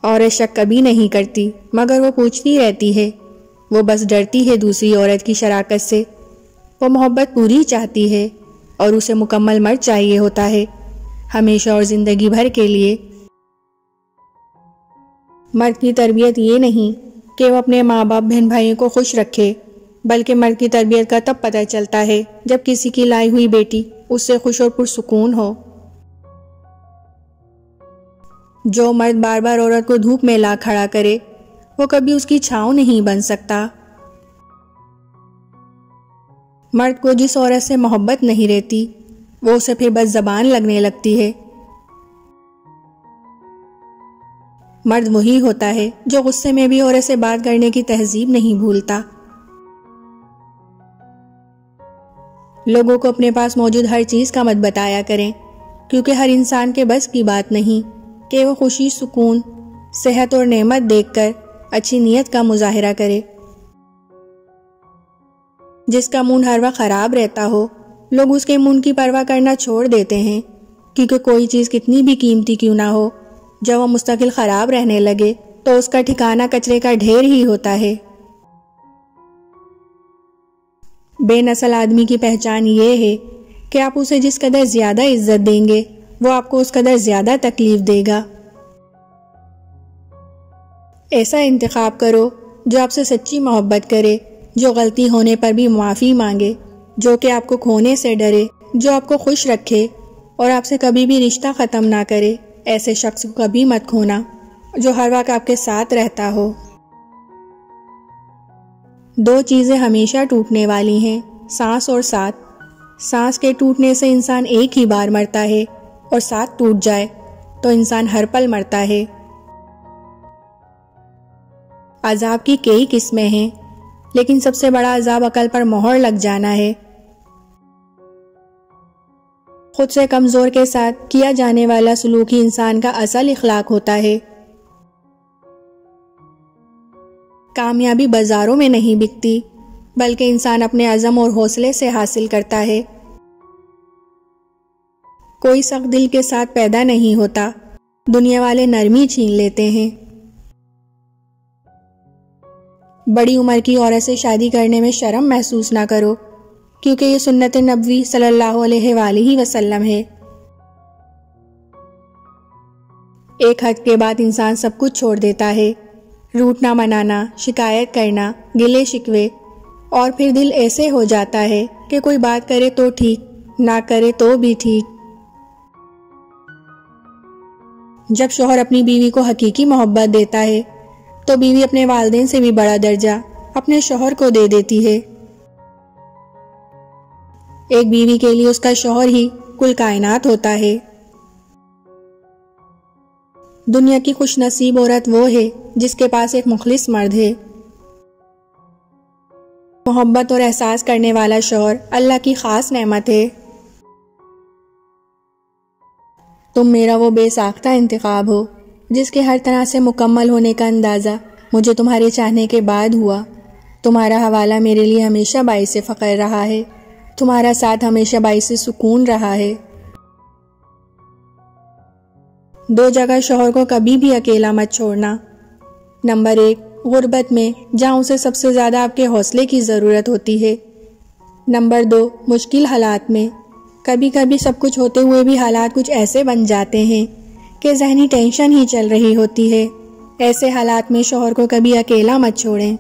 عورت شک کبھی نہیں کرتی مگر وہ پوچھتی رہتی ہے، وہ بس ڈرتی ہے دوسری عورت کی شراکت سے۔ وہ محبت پوری چاہتی ہے اور اسے مکمل مرد چاہیے ہوتا ہے، ہمیشہ اور زندگی بھر کے لیے۔ مرد کی تربیت یہ نہیں کہ وہ اپنے ماں باپ بہن بھائیوں کو خوش رکھے، بلکہ مرد کی تربیت کا تب پتہ چلتا ہے جب کسی کی لائی ہوئی بیٹی اس سے خوش اور پرسکون ہو۔ جو مرد بار بار عورت کو دھوپ میں لا کھڑا کرے وہ کبھی اس کی چھاؤں نہیں بن سکتا۔ مرد کو جس عورت سے محبت نہیں رہتی وہ اسے پھر بس زبان لگنے لگتی ہے۔ مرد وہی ہوتا ہے جو غصے میں بھی عورت سے بات کرنے کی تہذیب نہیں بھولتا۔ لوگوں کو اپنے پاس موجود ہر چیز کا مت بتایا کریں، کیونکہ ہر انسان کے بس کی بات نہیں کہ وہ خوشی، سکون، صحت اور نعمت دیکھ کر اچھی نیت کا مظاہرہ کرے۔ جس کا مون ہر وقت خراب رہتا ہو، لوگ اس کے مون کی پرواہ کرنا چھوڑ دیتے ہیں، کیونکہ کوئی چیز کتنی بھی قیمتی کیوں نہ ہو، جب وہ مستقل خراب رہنے لگے تو اس کا ٹھکانہ کچرے کا ڈھیر ہی ہوتا ہے۔ بے نسل آدمی کی پہچان یہ ہے کہ آپ اسے جس قدر زیادہ عزت دیں گے وہ آپ کو اس قدر زیادہ تکلیف دے گا۔ ایسا انتخاب کرو جو آپ سے سچی محبت کرے، جو غلطی ہونے پر بھی معافی مانگے، جو کہ آپ کو کھونے سے ڈرے، جو آپ کو خوش رکھے اور آپ سے کبھی بھی رشتہ ختم نہ کرے۔ ایسے شخص کو کبھی مت کھونا جو ہر وقت آپ کے ساتھ رہتا ہو۔ دو چیزیں ہمیشہ ٹوٹنے والی ہیں، سانس اور ساتھ۔ سانس کے ٹوٹنے سے انسان ایک ہی بار مرتا ہے اور ساتھ ٹوٹ جائے تو انسان ہر پل مرتا ہے۔ عذاب کی کئی قسمیں ہیں، لیکن سب سے بڑا عذاب عقل پر مہر لگ جانا ہے۔ خود سے کمزور کے ساتھ کیا جانے والا سلوک ہی انسان کا اصل اخلاق ہوتا ہے۔ کامیابی بازاروں میں نہیں بکتی، بلکہ انسان اپنے عزم اور حوصلے سے حاصل کرتا ہے۔ کوئی سخت دل کے ساتھ پیدا نہیں ہوتا، دنیا والے نرمی چھین لیتے ہیں۔ بڑی عمر کی عورت سے شادی کرنے میں شرم محسوس نہ کرو، کیونکہ یہ سنت نبوی صلی اللہ علیہ وآلہ وسلم ہے۔ ایک حد کے بعد انسان سب کچھ چھوڑ دیتا ہے، روٹنا منانا، شکایت کرنا، گلے شکوے، اور پھر دل ایسے ہو جاتا ہے کہ کوئی بات کرے تو ٹھیک، نہ کرے تو بھی ٹھیک۔ جب شوہر اپنی بیوی کو حقیقی محبت دیتا ہے تو بیوی اپنے والدین سے بھی بڑا درجہ اپنے شوہر کو دے دیتی ہے۔ ایک بیوی کے لیے اس کا شوہر ہی کل کائنات ہوتا ہے۔ دنیا کی خوش نصیب عورت وہ ہے جس کے پاس ایک مخلص مرد ہے۔ محبت اور احساس کرنے والا شوہر اللہ کی خاص نعمت ہے۔ تم میرا وہ بے ساختہ انتخاب ہو جس کے ہر طرح سے مکمل ہونے کا اندازہ مجھے تمہارے چاہنے کے بعد ہوا۔ تمہارا حوالہ میرے لیے ہمیشہ باعث فخر رہا ہے، تمہارا ساتھ ہمیشہ باعث سکون رہا ہے۔ دو جگہ شوہر کو کبھی بھی اکیلا مت چھوڑنا۔ نمبر 1، غربت میں، جہاں اسے سب سے زیادہ آپ کے حوصلے کی ضرورت ہوتی ہے۔ نمبر 2، مشکل حالات میں۔ کبھی کبھی سب کچھ ہوتے ہوئے بھی حالات کچھ ایسے بن جاتے ہیں کہ ذہنی ٹینشن ہی چل رہی ہوتی ہے۔ ایسے حالات میں شوہر کو کبھی اکیلا مت چھوڑیں۔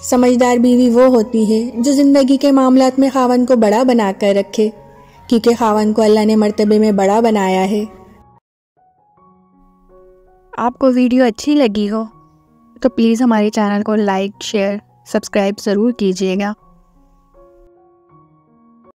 سمجھدار بیوی وہ ہوتی ہے جو زندگی کے معاملات میں خاوند کو بڑا بنا کر رکھے، کیونکہ خاوند کو اللہ نے مرتبے میں بڑا بنایا ہے۔ آپ کو ویڈیو اچھی لگی ہو تو پلیز ہمارے چینل کو لائک، شیئر، سبسکرائب ضرور کیجیے گا۔